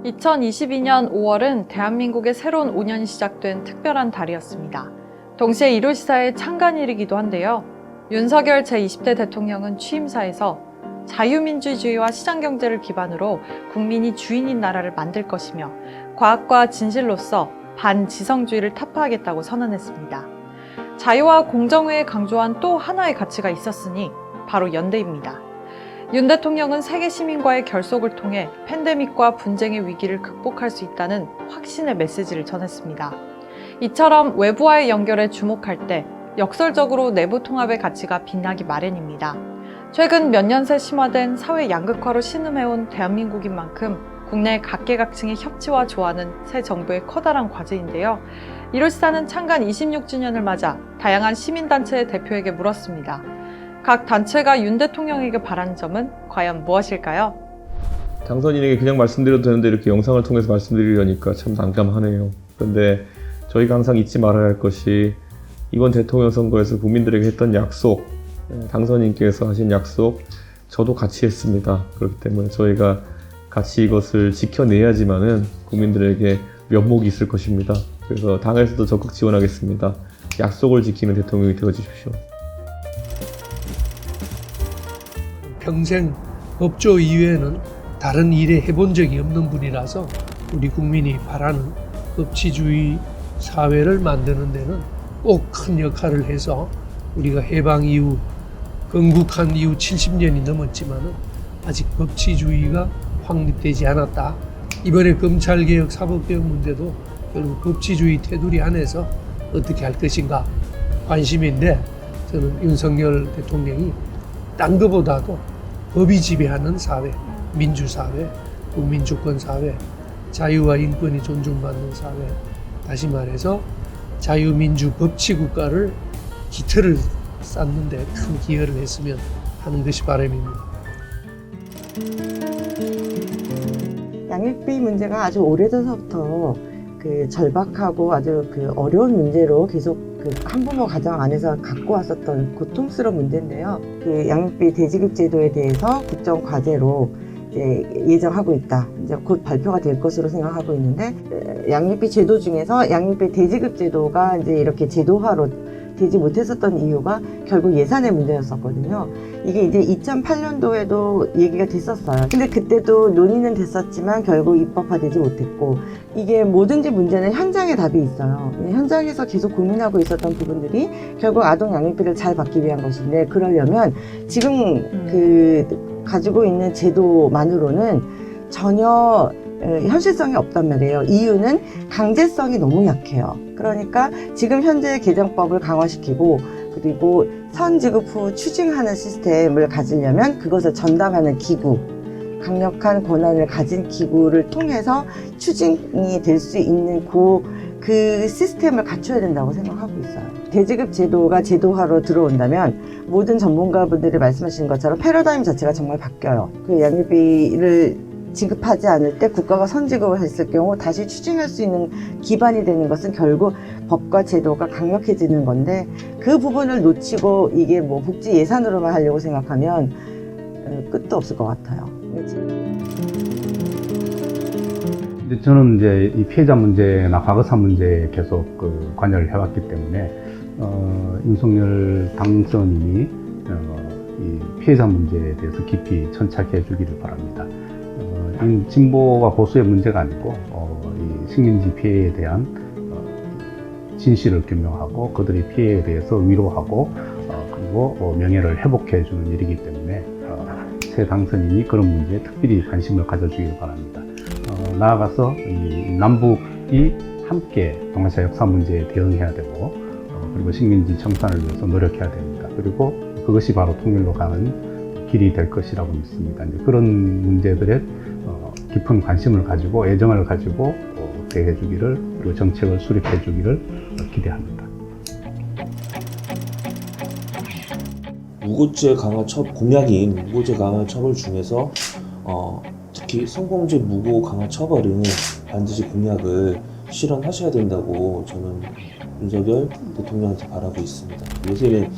2022년 5월은 대한민국의 새로운 5년이 시작된 특별한 달이었습니다. 동시에 이루시사의 창간일이기도 한데요. 윤석열 제20대 대통령은 취임사에서 자유민주주의와 시장경제를 기반으로 국민이 주인인 나라를 만들 것이며 과학과 진실로서 반지성주의를 타파하겠다고 선언했습니다. 자유와 공정을 강조한 또 하나의 가치가 있었으니 바로 연대입니다. 윤 대통령은 세계 시민과의 결속을 통해 팬데믹과 분쟁의 위기를 극복할 수 있다는 확신의 메시지를 전했습니다. 이처럼 외부와의 연결에 주목할 때 역설적으로 내부 통합의 가치가 빛나기 마련입니다. 최근 몇 년 새 심화된 사회 양극화로 신음해온 대한민국인 만큼 국내 각계각층의 협치와 조화는 새 정부의 커다란 과제인데요. 이루시사는 창간 26주년을 맞아 다양한 시민단체의 대표에게 물었습니다. 각 단체가 윤 대통령에게 바라는 점은 과연 무엇일까요? 당선인에게 그냥 말씀드려도 되는데 이렇게 영상을 통해서 말씀드리려니까 참 난감하네요. 그런데 저희가 항상 잊지 말아야 할 것이 이번 대통령 선거에서 국민들에게 했던 약속, 당선인께서 하신 약속, 저도 같이 했습니다. 그렇기 때문에 저희가 같이 이것을 지켜내야지만은 국민들에게 면목이 있을 것입니다. 그래서 당에서도 적극 지원하겠습니다. 약속을 지키는 대통령이 되어주십시오. 평생 법조 이외에는 다른 일에 해본 적이 없는 분이라서 우리 국민이 바라는 법치주의 사회를 만드는 데는 꼭 큰 역할을 해서 우리가 해방 이후 건국한 이후 70년이 넘었지만은 아직 법치주의가 확립되지 않았다. 이번에 검찰개혁, 사법개혁 문제도 결국 법치주의 테두리 안에서 어떻게 할 것인가 관심인데 저는 윤석열 대통령이 딴 것보다도 법이 지배하는 사회, 민주사회, 국민주권사회, 자유와 인권이 존중받는 사회, 다시 말해서 자유민주법치국가를 기틀을 쌓는데 큰 기여를 했으면 하는 것이 바람입니다. 양육비 문제가 아주 오래전부터 절박하고 아주 어려운 문제로 계속 한부모 가정 안에서 갖고 왔었던 고통스러운 문제인데요. 양육비 대지급 제도에 대해서 국정과제로 예정하고 있다. 이제 곧 발표가 될 것으로 생각하고 있는데, 양육비 제도 중에서 양육비 대지급 제도가 이제 이렇게 제도화로 되지 못했었던 이유가 결국 예산의 문제였었거든요. 이게 이제 2008년도에도 얘기가 됐었어요. 근데 그때도 논의는 됐었지만 결국 입법화되지 못했고, 이게 뭐든지 문제는 현장에 답이 있어요. 현장에서 계속 고민하고 있었던 부분들이 결국 아동 양육비를 잘 받기 위한 것인데, 그러려면 지금 가지고 있는 제도만으로는 전혀 현실성이 없단 말이에요. 이유는 강제성이 너무 약해요. 그러니까 지금 현재 개정법을 강화시키고 그리고 선지급 후 추징하는 시스템을 가지려면 그것을 전담하는 기구, 강력한 권한을 가진 기구를 통해서 추징이 될 수 있는 그 시스템을 갖춰야 된다고 생각하고 있어요. 대지급 제도가 제도화로 들어온다면 모든 전문가분들이 말씀하신 것처럼 패러다임 자체가 정말 바뀌어요. 그 양육비를 지급하지 않을 때 국가가 선지급을 했을 경우 다시 추징할 수 있는 기반이 되는 것은 결국 법과 제도가 강력해지는 건데, 그 부분을 놓치고 이게 뭐 복지 예산으로만 하려고 생각하면 끝도 없을 것 같아요. 저는 이제 이 피해자 문제나 과거사 문제에 계속 관여를 해왔기 때문에 윤석열 당선인이 이 피해자 문제에 대해서 깊이 천착해 주기를 바랍니다. 진보와 보수의 문제가 아니고 이 식민지 피해에 대한 진실을 규명하고 그들의 피해에 대해서 위로하고 그리고 명예를 회복해 주는 일이기 때문에 새 당선인이 그런 문제에 특별히 관심을 가져주기를 바랍니다. 나아가서 이 남북이 함께 동아시아 역사 문제에 대응해야 되고 그리고 식민지 청산을 위해서 노력해야 됩니다. 그리고 그것이 바로 통일로 가는 길이 될 것이라고 믿습니다. 이제 그런 문제들에 깊은 관심을 가지고 애정을 가지고 대해주기를, 그리고 정책을 수립해주기를 기대합니다. 무고죄 강화 공약인 무고죄 강화 처벌 중에서 특히 성범죄 무고 강화 처벌은 반드시 공약을 실현하셔야 된다고 저는 윤석열 대통령한테 바라고 있습니다. 요새는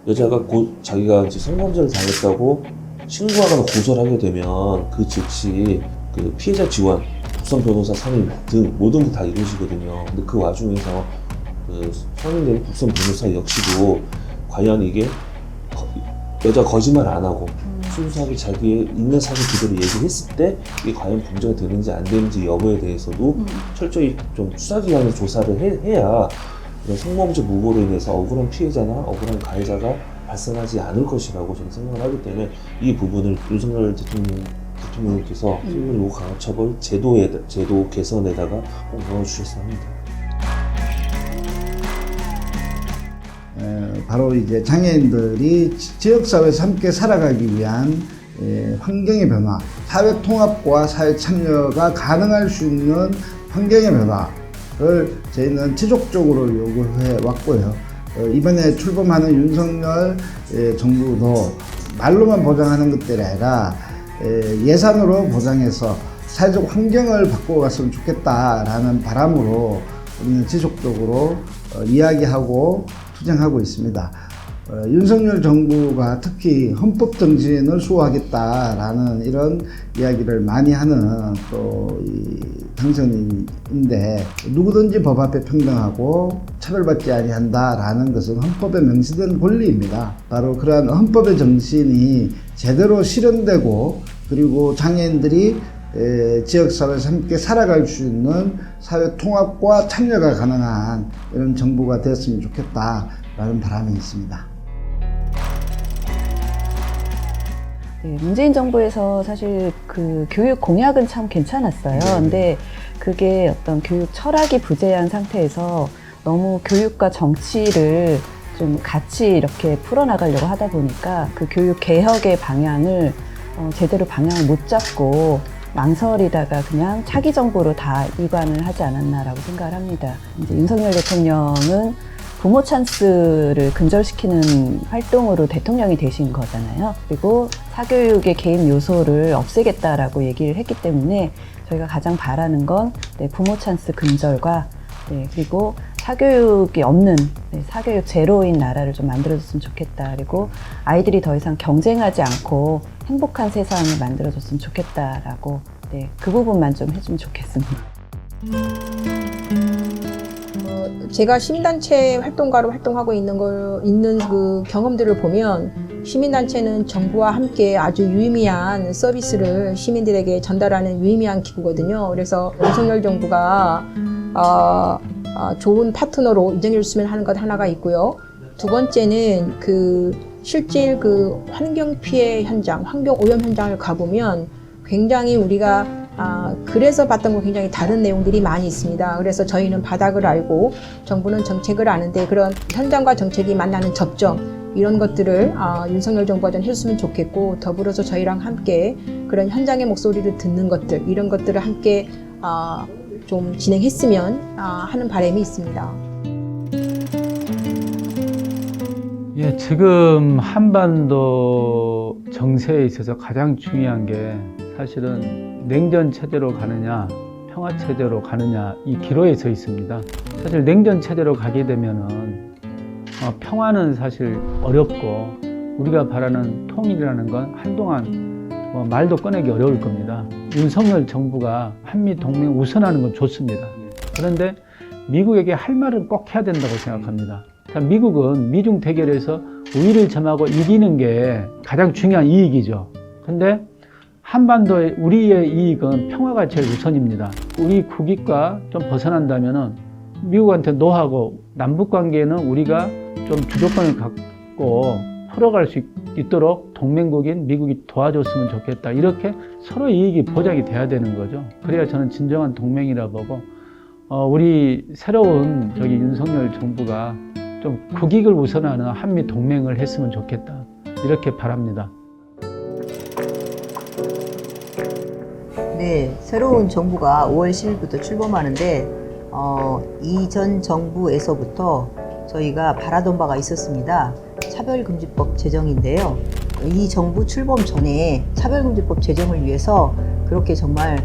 여자가 자기가 이제 성범죄를 당했다고 신고하거나 고소를 하게 되면 그 즉시 그 피해자 지원, 국선 변호사 선임 등 모든 게 다 이루어지거든요. 근데 그 와중에서 그 선임된 국선 변호사 역시도 과연 이게 여자 거짓말 안 하고 순수하게 자기의 있는 사실 그대로 얘기를 했을 때 이게 과연 범죄가 되는지 안 되는지 여부에 대해서도 철저히 좀 수사기관에서 조사를 해야 이런 성범죄 무고로 인해서 억울한 피해자나 억울한 가해자가 발생하지 않을 것이라고 저는 생각을 하기 때문에 이 부분을 윤석열 대통령께서 실무무고 강화처벌 제도 개선에다가 꼭 넣어주셨어야 합니다. 바로 이제 장애인들이 지역사회에서 함께 살아가기 위한 환경의 변화, 사회 통합과 사회 참여가 가능할 수 있는 환경의 변화를 저희는 지속적으로 요구해 왔고요. 이번에 출범하는 윤석열 정부도 말로만 보장하는 것들이 아니라 예산으로 보장해서 사회적 환경을 바꿔갔으면 좋겠다라는 바람으로 우리는 지속적으로 이야기하고 투쟁하고 있습니다. 윤석열 정부가 특히 헌법 정신을 수호하겠다라는 이런 이야기를 많이 하는 또 이 당선인인데 누구든지 법 앞에 평등하고 차별받지 아니한다라는 것은 헌법에 명시된 권리입니다. 바로 그러한 헌법의 정신이 제대로 실현되고 그리고 장애인들이 지역사회에서 함께 살아갈 수 있는 사회 통합과 참여가 가능한 이런 정부가 되었으면 좋겠다라는 바람이 있습니다. 네, 문재인 정부에서 사실 그 교육 공약은 참 괜찮았어요. 근데 그게 어떤 교육 철학이 부재한 상태에서 너무 교육과 정치를 좀 같이 이렇게 풀어나가려고 하다 보니까 그 교육 개혁의 방향을 제대로 방향을 못 잡고 망설이다가 그냥 차기 정부로 다 이관을 하지 않았나라고 생각을 합니다. 이제 윤석열 대통령은 부모 찬스를 근절시키는 활동으로 대통령이 되신 거잖아요. 그리고 사교육의 개입 요소를 없애겠다라고 얘기를 했기 때문에 저희가 가장 바라는 건 부모 찬스 근절과 그리고 사교육이 없는 사교육 제로인 나라를 좀 만들어줬으면 좋겠다. 그리고 아이들이 더 이상 경쟁하지 않고 행복한 세상을 만들어줬으면 좋겠다라고 그 부분만 좀 해주면 좋겠습니다. 제가 시민단체 활동가로 활동하고 있는 그 경험들을 보면 시민단체는 정부와 함께 아주 유의미한 서비스를 시민들에게 전달하는 유의미한 기구거든요. 그래서 윤석열 정부가 좋은 파트너로 인정해 줬으면 하는 것 하나가 있고요. 두 번째는 그 실질 그 환경 피해 현장, 환경 오염 현장을 가보면 굉장히 우리가 그래서 봤던 거 굉장히 다른 내용들이 많이 있습니다. 그래서 저희는 바닥을 알고 정부는 정책을 아는데 그런 현장과 정책이 만나는 접점 이런 것들을 윤석열 정부가 좀 해줬으면 좋겠고 더불어서 저희랑 함께 그런 현장의 목소리를 듣는 것들 이런 것들을 함께 좀 진행했으면 하는 바람이 있습니다. 예, 지금 한반도 정세에 있어서 가장 중요한 게 사실은 냉전 체제로 가느냐 평화 체제로 가느냐 이 기로에 서 있습니다. 사실 냉전 체제로 가게 되면은 평화는 사실 어렵고 우리가 바라는 통일이라는 건 한동안 말도 꺼내기 어려울 겁니다. 윤석열 정부가 한미 동맹 우선하는 건 좋습니다. 그런데 미국에게 할 말은 꼭 해야 된다고 생각합니다. 미국은 미중 대결에서 우위를 점하고 이기는 게 가장 중요한 이익이죠. 근데 한반도의 우리의 이익은 평화가 제일 우선입니다. 우리 국익과 좀 벗어난다면은 미국한테 노하고 남북 관계는 우리가 좀 주도권을 갖고 풀어갈 수 있도록 동맹국인 미국이 도와줬으면 좋겠다. 이렇게 서로 이익이 보장이 돼야 되는 거죠. 그래야 저는 진정한 동맹이라 보고 우리 새로운 윤석열 정부가 좀 국익을 우선하는 한미 동맹을 했으면 좋겠다. 이렇게 바랍니다. 네, 새로운 정부가 5월 10일부터 출범하는데 이전 정부에서부터 저희가 바라던 바가 있었습니다. 차별금지법 제정인데요. 이 정부 출범 전에 차별금지법 제정을 위해서 그렇게 정말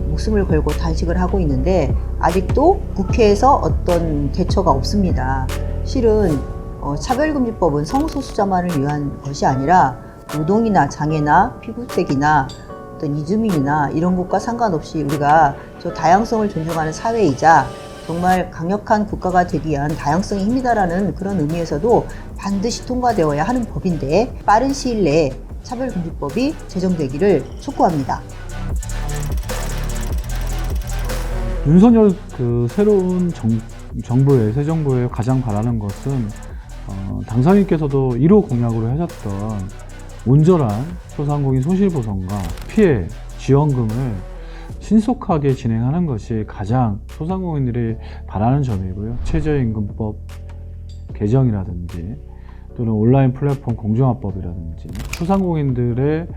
목숨을 걸고 단식을 하고 있는데 아직도 국회에서 어떤 대처가 없습니다. 실은 차별금지법은 성소수자만을 위한 것이 아니라 노동이나 장애나 피부색이나 어떤 이주민이나 이런 것과 상관없이 우리가 저 다양성을 존중하는 사회이자 정말 강력한 국가가 되기 위한 다양성의 힘이다라는 그런 의미에서도 반드시 통과되어야 하는 법인데 빠른 시일 내에 차별금지법이 제정되기를 촉구합니다. 윤석열 새로운 정부의 새 정부에 가장 바라는 것은 당선인께서도 1호 공약으로 하셨던 온전한 소상공인 손실보상과 피해 지원금을 신속하게 진행하는 것이 가장 소상공인들이 바라는 점이고요. 최저임금법 개정이라든지 또는 온라인 플랫폼 공정화법이라든지 소상공인들의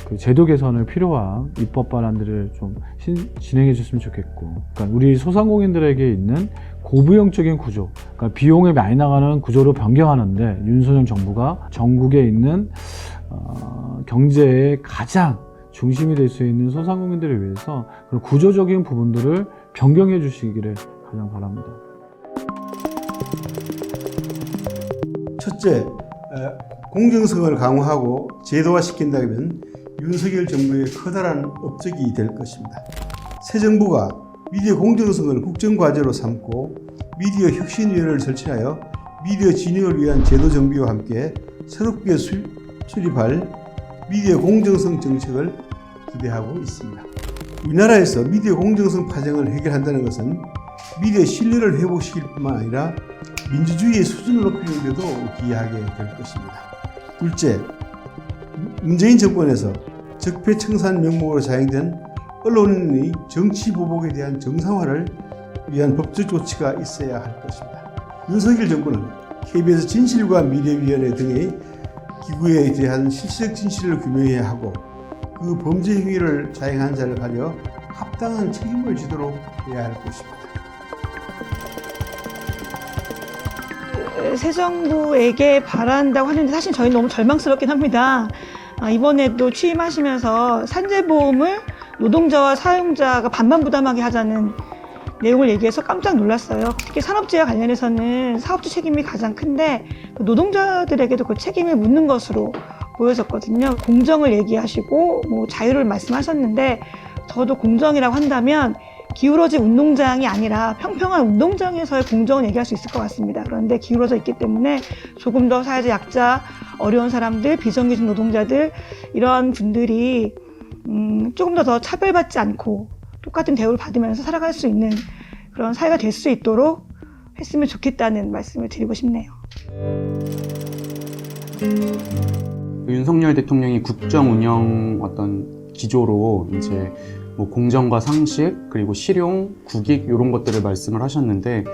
그 제도 개선을 필요한 입법 방안들을 좀 진행해 줬으면 좋겠고, 그러니까 우리 소상공인들에게 있는 고부형적인 구조, 그러니까 비용이 많이 나가는 구조로 변경하는데 윤석열 정부가 전국에 있는 경제의 가장 중심이 될 수 있는 소상공인들을 위해서 그런 구조적인 부분들을 변경해 주시기를 가장 바랍니다. 첫째, 공정성을 강화하고 제도화시킨다면 윤석열 정부의 커다란 업적이 될 것입니다. 새 정부가 미디어 공정성을 국정과제로 삼고 미디어 혁신위원회를 설치하여 미디어 진흥을 위한 제도 정비와 함께 새롭게 수립할 미디어 공정성 정책을 기대하고 있습니다. 우리나라에서 미디어 공정성 파장을 해결한다는 것은 미디어 신뢰를 회복시킬 뿐만 아니라 민주주의의 수준을 높이는 데도 기여하게 될 것입니다. 둘째, 문재인 정권에서 적폐청산 명목으로 자행된 언론인의 정치 보복에 대한 정상화를 위한 법적 조치가 있어야 할 것입니다. 윤석열 정부는 KBS 진실과 미래위원회 등의 기구에 대한 실질적 진실을 규명해야 하고 그 범죄 행위를 자행한 자를 가려 합당한 책임을 지도록 해야 할 것입니다. 새 정부에게 바란다고 하는데 사실 저희는 너무 절망스럽긴 합니다. 이번에도 취임하시면서 산재보험을 노동자와 사용자가 반반 부담하게 하자는 내용을 얘기해서 깜짝 놀랐어요. 특히 산업재해 관련해서는 사업주 책임이 가장 큰데 노동자들에게도 그 책임을 묻는 것으로 보여졌거든요. 공정을 얘기하시고 자유를 말씀하셨는데 저도 공정이라고 한다면 기울어진 운동장이 아니라 평평한 운동장에서의 공정을 얘기할 수 있을 것 같습니다. 그런데 기울어져 있기 때문에 조금 더 사회적 약자, 어려운 사람들, 비정규직 노동자들 이런 분들이 조금 더 차별받지 않고 똑같은 대우를 받으면서 살아갈 수 있는 그런 사회가 될 수 있도록 했으면 좋겠다는 말씀을 드리고 싶네요. 윤석열 대통령이 국정 운영 어떤 기조로 이제 공정과 상식, 그리고 실용, 국익 이런 것들을 말씀을 하셨는데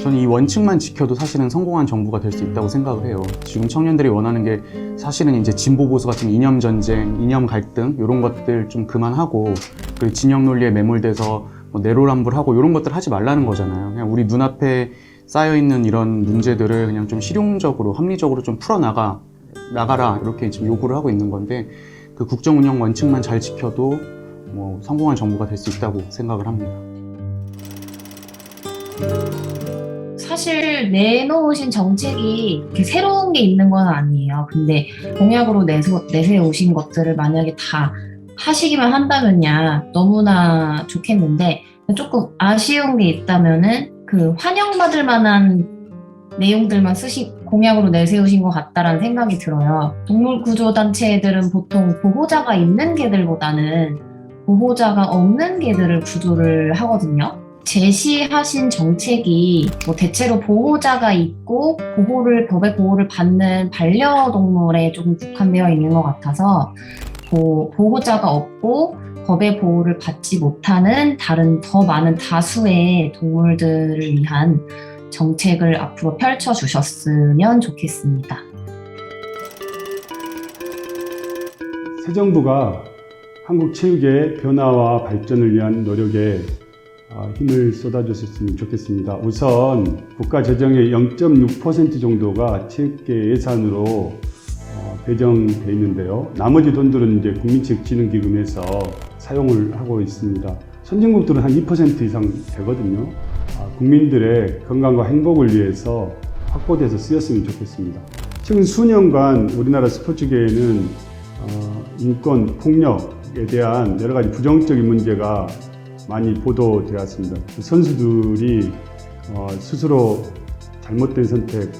저는 이 원칙만 지켜도 사실은 성공한 정부가 될 수 있다고 생각을 해요. 지금 청년들이 원하는 게 사실은 이제 진보 보수 같은 이념 전쟁, 이념 갈등 이런 것들 좀 그만하고 그리고 진영 논리에 매몰돼서 내로남불하고 이런 것들 하지 말라는 거잖아요. 그냥 우리 눈앞에 쌓여 있는 이런 문제들을 그냥 좀 실용적으로, 합리적으로 좀 나가라 이렇게 지금 요구를 하고 있는 건데 그 국정 운영 원칙만 잘 지켜도 성공한 정부가 될 수 있다고 생각을 합니다. 사실 내놓으신 정책이 이렇게 새로운 게 있는 건 아니에요. 근데 공약으로 내세우신 것들을 만약에 다 하시기만 한다면야 너무나 좋겠는데 조금 아쉬운 게 있다면은 그 환영받을 만한 내용들만 공약으로 내세우신 것 같다라는 생각이 들어요. 동물구조단체들은 보통 보호자가 있는 개들보다는 보호자가 없는 개들을 구조를 하거든요. 제시하신 정책이 대체로 보호자가 있고 법의 보호를 받는 반려동물에 조금 국한되어 있는 것 같아서 보호자가 없고 법의 보호를 받지 못하는 다른 더 많은 다수의 동물들을 위한 정책을 앞으로 펼쳐주셨으면 좋겠습니다. 새 정부가 한국 체육의 변화와 발전을 위한 노력에 힘을 쏟아주셨으면 좋겠습니다. 우선 국가 재정의 0.6% 정도가 체육계 예산으로 배정되어 있는데요. 나머지 돈들은 이제 국민체육진흥기금에서 사용을 하고 있습니다. 선진국들은 한 2% 이상 되거든요. 국민들의 건강과 행복을 위해서 확보돼서 쓰였으면 좋겠습니다. 최근 수년간 우리나라 스포츠계에는 인권, 폭력, 개혁에 대한 여러 가지 부정적인 문제가 많이 보도되었습니다. 선수들이 스스로 잘못된 선택,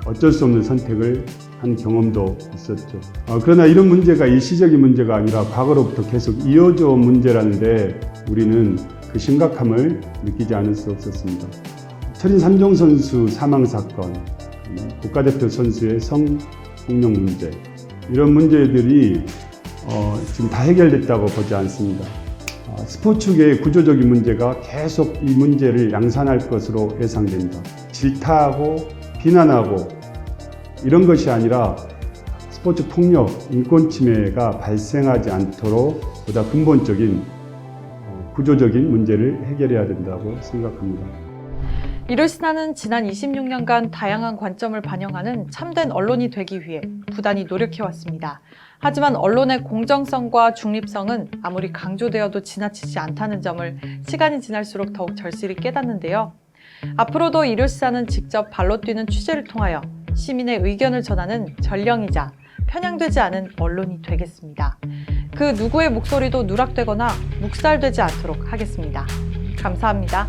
어쩔 수 없는 선택을 한 경험도 있었죠. 그러나 이런 문제가 일시적인 문제가 아니라 과거로부터 계속 이어져 온 문제라는데 우리는 그 심각함을 느끼지 않을 수 없었습니다. 철인 3종 선수 사망 사건, 국가대표 선수의 성폭력 문제, 이런 문제들이 지금 다 해결됐다고 보지 않습니다. 스포츠계의 구조적인 문제가 계속 이 문제를 양산할 것으로 예상됩니다. 질타하고 비난하고 이런 것이 아니라 스포츠 폭력, 인권 침해가 발생하지 않도록 보다 근본적인 구조적인 문제를 해결해야 된다고 생각합니다. 이룰신화는 지난 26년간 다양한 관점을 반영하는 참된 언론이 되기 위해 부단히 노력해왔습니다. 하지만 언론의 공정성과 중립성은 아무리 강조되어도 지나치지 않다는 점을 시간이 지날수록 더욱 절실히 깨닫는데요. 앞으로도 이룰시사는 직접 발로 뛰는 취재를 통하여 시민의 의견을 전하는 전령이자 편향되지 않은 언론이 되겠습니다. 그 누구의 목소리도 누락되거나 묵살되지 않도록 하겠습니다. 감사합니다.